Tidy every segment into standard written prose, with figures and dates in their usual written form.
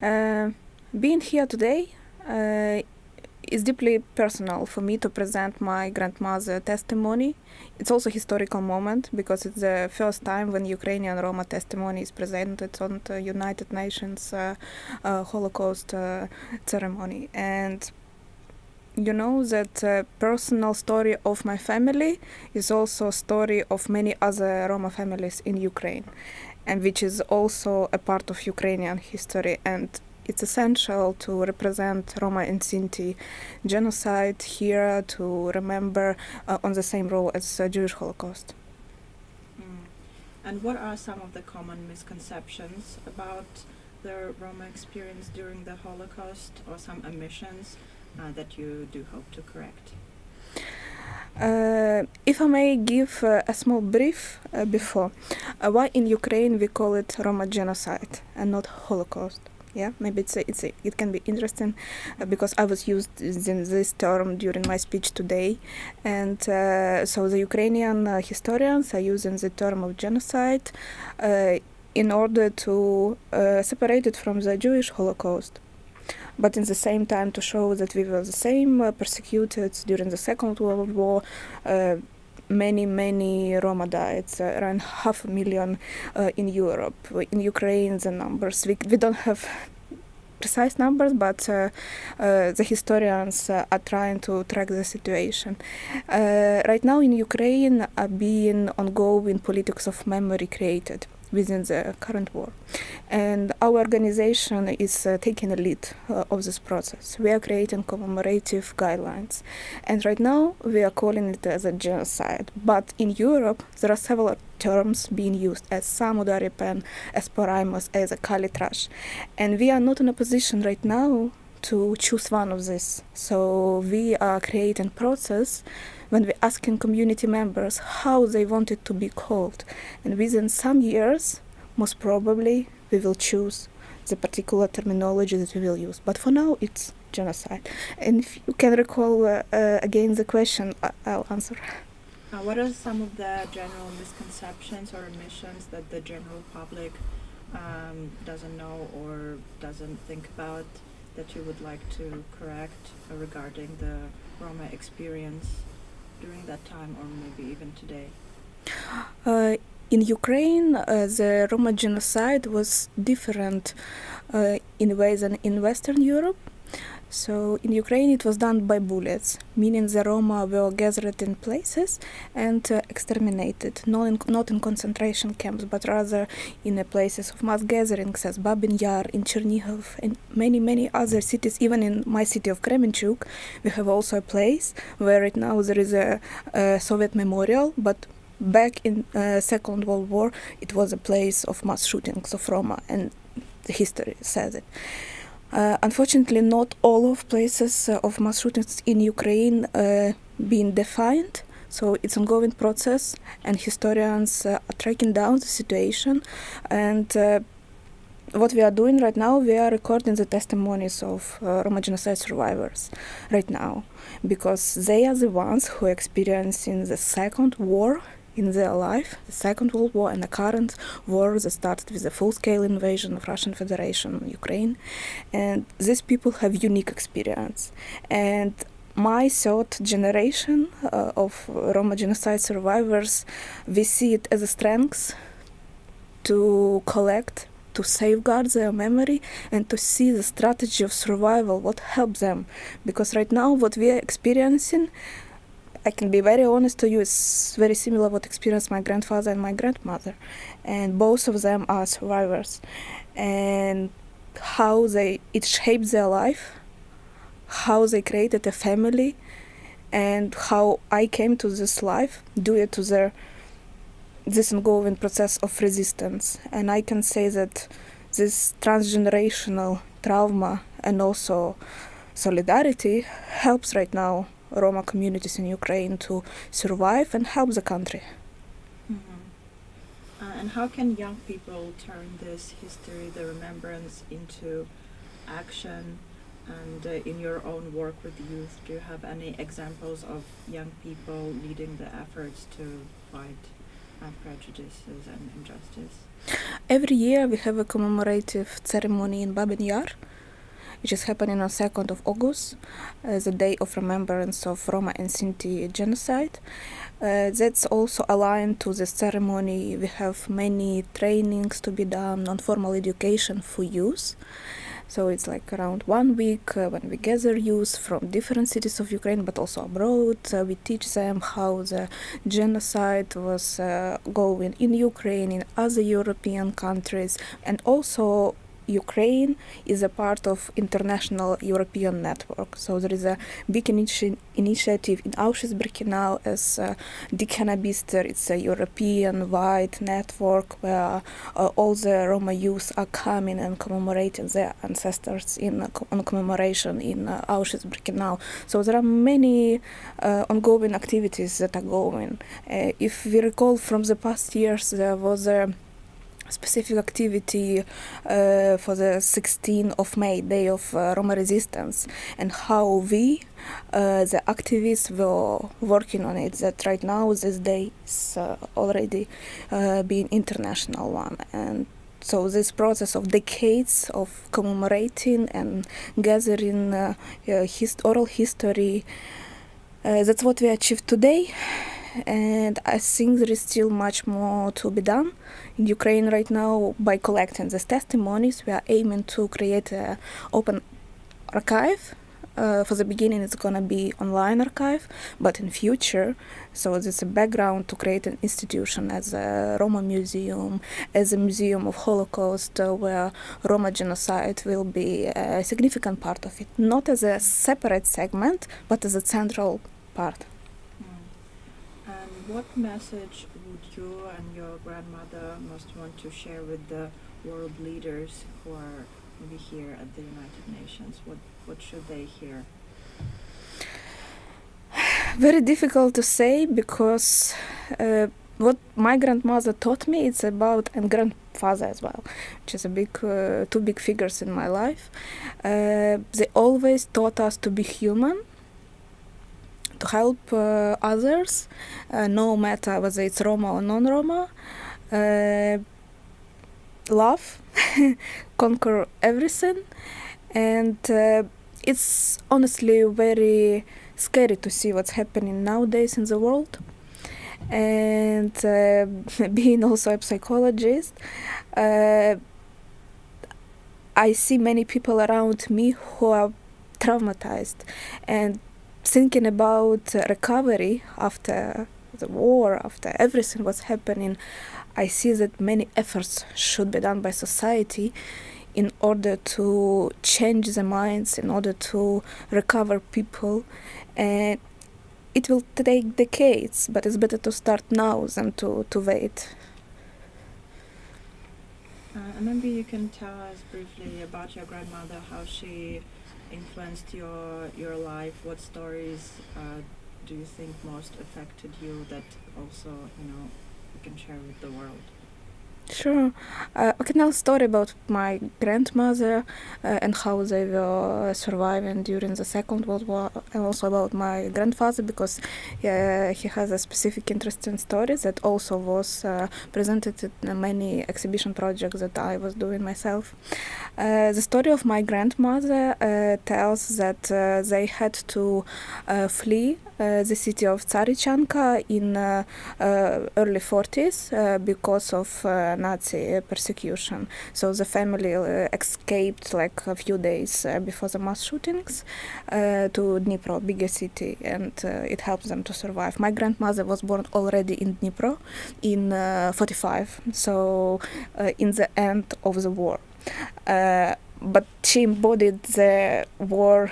Being here today is deeply personal for me to present my grandmother's testimony. It's also a historical moment because it's the first time when Ukrainian Roma testimony is presented on the United Nations Holocaust ceremony. And you know that personal story of my family is also a story of many other Roma families in Ukraine, and which is also a part of Ukrainian history. And it's essential to represent Roma and Sinti genocide here, to remember on the same role as Jewish Holocaust. And what are some of the common misconceptions about the Roma experience during the Holocaust, or some omissions that you do hope to correct? If I may give a small brief before, why in Ukraine we call it Roma genocide and not Holocaust? Yeah, maybe it can be interesting because I was using this term during my speech today, and so the Ukrainian historians are using the term of genocide in order to separate it from the Jewish Holocaust, but in the same time to show that we were the same persecuted during the Second World War. Many Roma died, around 500,000 in Europe. In Ukraine, the numbers, we don't have precise numbers, but the historians are trying to track the situation. Right now in Ukraine are being ongoing politics of memory created within the current war. And our organization is taking a lead of this process. We are creating commemorative guidelines. And right now we are calling it as a genocide. But in Europe there are several terms being used as samudaripen, as poraimos, as a kalitrash. And we are not in a position right now to choose one of these. So we are creating process when we're asking community members how they want it to be called. And within some years, most probably, we will choose the particular terminology that we will use. But for now, it's genocide. And if you can recall again the question, I'll answer. What are some of the general misconceptions or omissions that the general public doesn't know or doesn't think about that you would like to correct regarding the Roma experience during that time, or maybe even today? In Ukraine, the Roma genocide was different in ways than in Western Europe. So in Ukraine it was done by bullets, meaning the Roma were gathered in places and exterminated, not in concentration camps, but rather in places of mass gatherings as Babin Yar, in Chernihiv, and many other cities. Even in my city of Kremenchuk, we have also a place where right now there is a Soviet memorial, but back in Second World War it was a place of mass shootings of Roma, and the history says it. Unfortunately, not all of places of mass shootings in Ukraine being defined, so it's an ongoing process, and historians are tracking down the situation. And what we are doing right now, we are recording the testimonies of Roma genocide survivors right now, because they are the ones who are experiencing the second war in their life, the Second World War, and the current war that started with the full-scale invasion of Russian Federation on Ukraine. And these people have unique experience. And my third generation of Roma genocide survivors, we see it as a strength to collect, to safeguard their memory, and to see the strategy of survival, what helps them. Because right now what we are experiencing, I can be very honest to you, it's very similar what experienced my grandfather and my grandmother. And both of them are survivors. And how it shaped their life, how they created a family, and how I came to this life due to this ongoing process of resistance. And I can say that this transgenerational trauma and also solidarity helps right now Roma communities in Ukraine to survive and help the country. Mm-hmm. And how can young people turn this history, the remembrance, into action? And in your own work with youth, do you have any examples of young people leading the efforts to fight prejudices and injustice? Every year we have a commemorative ceremony in Babin Yar, which is happening on 2nd of August, the day of remembrance of Roma and Sinti genocide. That's also aligned to the ceremony. We have many trainings to be done, non-formal education for youth. So it's like around 1 week when we gather youth from different cities of Ukraine, but also abroad. We teach them how the genocide was going in Ukraine, in other European countries, and also Ukraine is a part of international European network. So there is a big initiative in Auschwitz-Birkenau as Dikanabister. It's a European-wide network where all the Roma youth are coming and commemorating their ancestors on commemoration in Auschwitz-Birkenau. So there are many ongoing activities that are going. If we recall from the past years, there was a specific activity for the 16th of May, Day of Roma Resistance, and how we, the activists, were working on it, that right now this day is already being international one. And so this process of decades of commemorating and gathering oral history, that's what we achieved today. And I think there is still much more to be done in Ukraine right now. By collecting these testimonies, we are aiming to create an open archive. For the beginning, it's going to be online archive, but in future, so there's a background to create an institution as a Roma museum, as a museum of Holocaust, where Roma genocide will be a significant part of it, not as a separate segment, but as a central part. What message would you and your grandmother most want to share with the world leaders who are maybe here at the United Nations? What should they hear? Very difficult to say, because what my grandmother taught me, it's about, and grandfather as well, which is a big, two big figures in my life. They always taught us to be human, to help others, no matter whether it's Roma or non-Roma. Love, conquer everything. And it's honestly very scary to see what's happening nowadays in the world. And being also a psychologist, I see many people around me who are traumatized, and thinking about recovery after the war, after everything was happening, I see that many efforts should be done by society in order to change the minds, in order to recover people. And it will take decades, but it's better to start now than to wait. And maybe you can tell us briefly about your grandmother, how she influenced your life. What stories do you think most affected you that also, you can share with the world? Sure. I can tell a story about my grandmother and how they were surviving during the Second World War, and also about my grandfather, because he has a specific interesting story that also was presented in many exhibition projects that I was doing myself. The story of my grandmother tells that they had to flee the city of Tsarichanka in early 40s because of Nazi persecution. So the family escaped like a few days before the mass shootings to Dnipro, bigger city, and it helped them to survive. My grandmother was born already in Dnipro in 45, so in the end of the war. But she embodied the war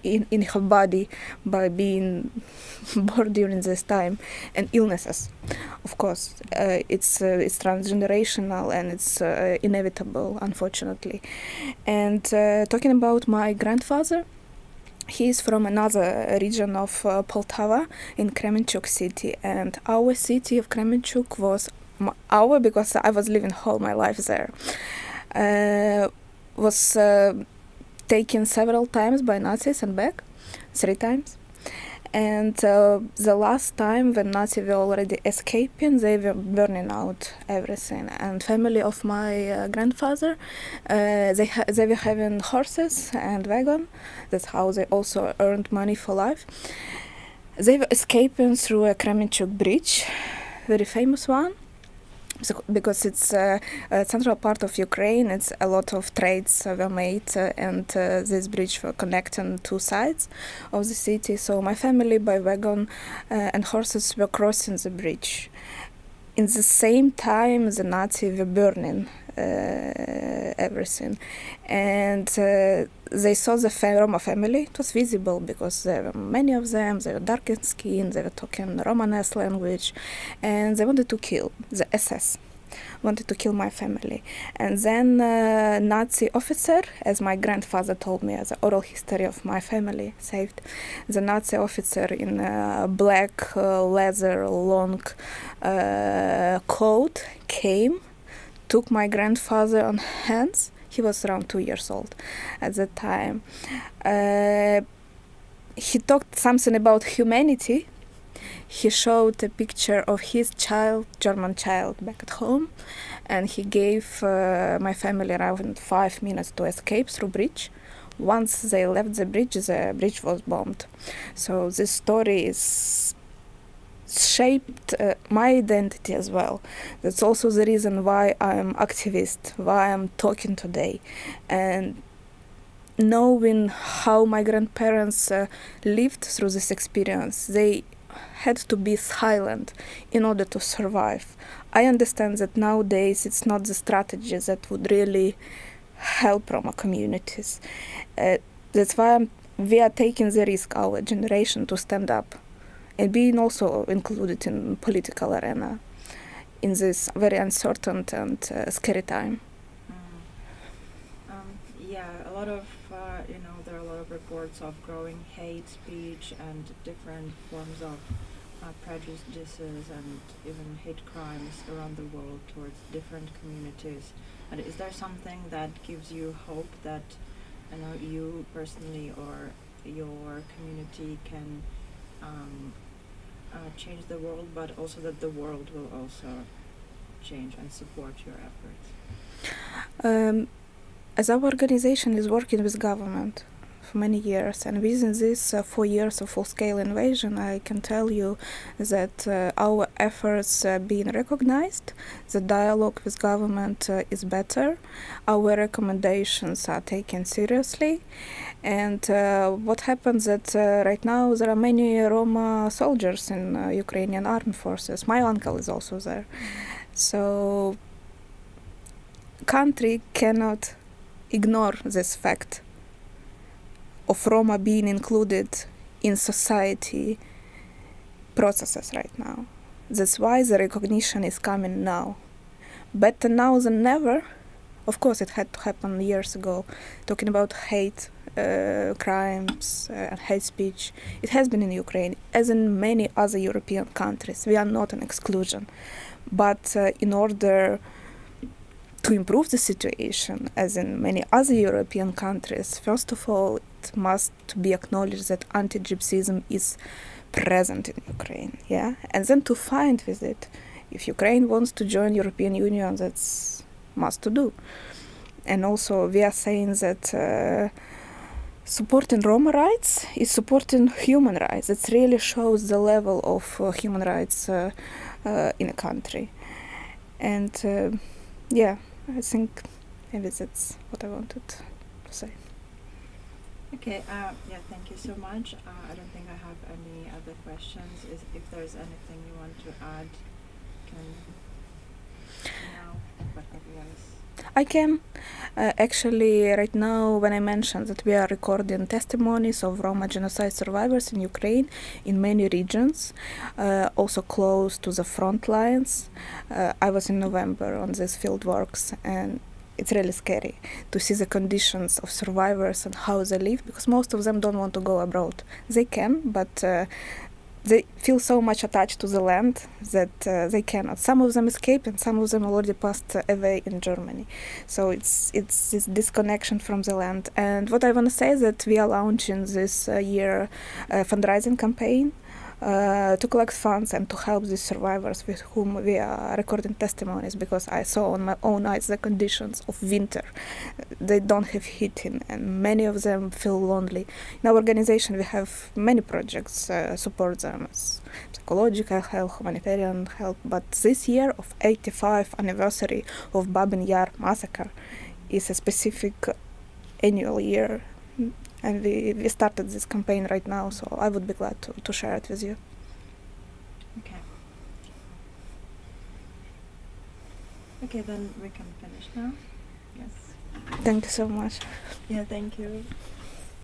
in her body by being born during this time, and illnesses, of course. It's transgenerational, and it's inevitable, unfortunately. And talking about my grandfather, he is from another region of Poltava, in Kremenchuk city, and our city of Kremenchuk was our, because I was living all my life there, was taken several times by Nazis and back, 3 times. And the last time when Nazis were already escaping, they were burning out everything. And family of my grandfather, they were having horses and wagon. That's how they also earned money for life. They were escaping through a Kremenchuk bridge, very famous one. Because it's a central part of Ukraine, it's a lot of trades were made, and this bridge were connecting two sides of the city. So my family by wagon and horses were crossing the bridge. In the same time, the Nazis were burning everything, and they saw the Roma family. It was visible because there were many of them. They were dark in skin. They were talking Romanesque language, and they wanted to kill. The SS wanted to kill my family. And then Nazi officer, as my grandfather told me, as an oral history of my family saved, the Nazi officer in black leather long coat came, took my grandfather on hands. He was around 2 years old at that time. He talked something about humanity. He showed a picture of his child, German child, back at home, and he gave my family around 5 minutes to escape through bridge. Once they left the bridge was bombed. So this story is shaped my identity as well. That's also the reason why I'm activist, why I'm talking today. And knowing how my grandparents lived through this experience, they had to be silent in order to survive. I understand that nowadays it's not the strategy that would really help Roma communities. That's why we are taking the risk, our generation, to stand up and being also included in political arena in this very uncertain and scary time. Yeah, a lot of there are a lot of reports of growing hate speech and different forms of prejudices and even hate crimes around the world towards different communities. And is there something that gives you hope that you personally or your community can change the world, but also that the world will also change and support your efforts? As our organization is working with government for many years, and within this 4 years of full-scale invasion, I can tell you that our efforts are being recognized, the dialogue with government is better, our recommendations are taken seriously, and what happens that right now there are many Roma soldiers in Ukrainian armed forces. My uncle is also there. So country cannot ignore this fact of Roma being included in society processes right now. That's why the recognition is coming now. Better now than never. Of course, it had to happen years ago. Talking about hate crimes and hate speech, it has been in Ukraine, as in many other European countries. We are not an exclusion. But in order to improve the situation, as in many other European countries, first of all, it must be acknowledged that anti-Gypsyism is present in Ukraine, yeah? And then to fight with it. If Ukraine wants to join European Union, that's must to do. And also we are saying that supporting Roma rights is supporting human rights. It really shows the level of human rights in a country. And yeah, I think maybe that's what I wanted to say. Okay, yeah, thank you so much. I don't think I have any other questions. If there's anything you want to add, can now, but otherwise. I can. Actually, right now, when I mentioned that we are recording testimonies of Roma genocide survivors in Ukraine in many regions, also close to the front lines, I was in November on these field works, and it's really scary to see the conditions of survivors and how they live, because most of them don't want to go abroad. They can, but they feel so much attached to the land that they cannot. Some of them escaped, and some of them already passed away in Germany. So it's this disconnection from the land. And what I want to say is that we are launching this year fundraising campaign to collect funds and to help these survivors with whom we are recording testimonies, because I saw on my own eyes the conditions of winter. They don't have heating, and many of them feel lonely. In our organization we have many projects support them as psychological help, humanitarian help, but this year of 85th anniversary of Babin Yar massacre is a specific annual year. And we started this campaign right now, so I would be glad to share it with you. Okay. Okay, then we can finish now. Yes. Thank you so much. Yeah, thank you.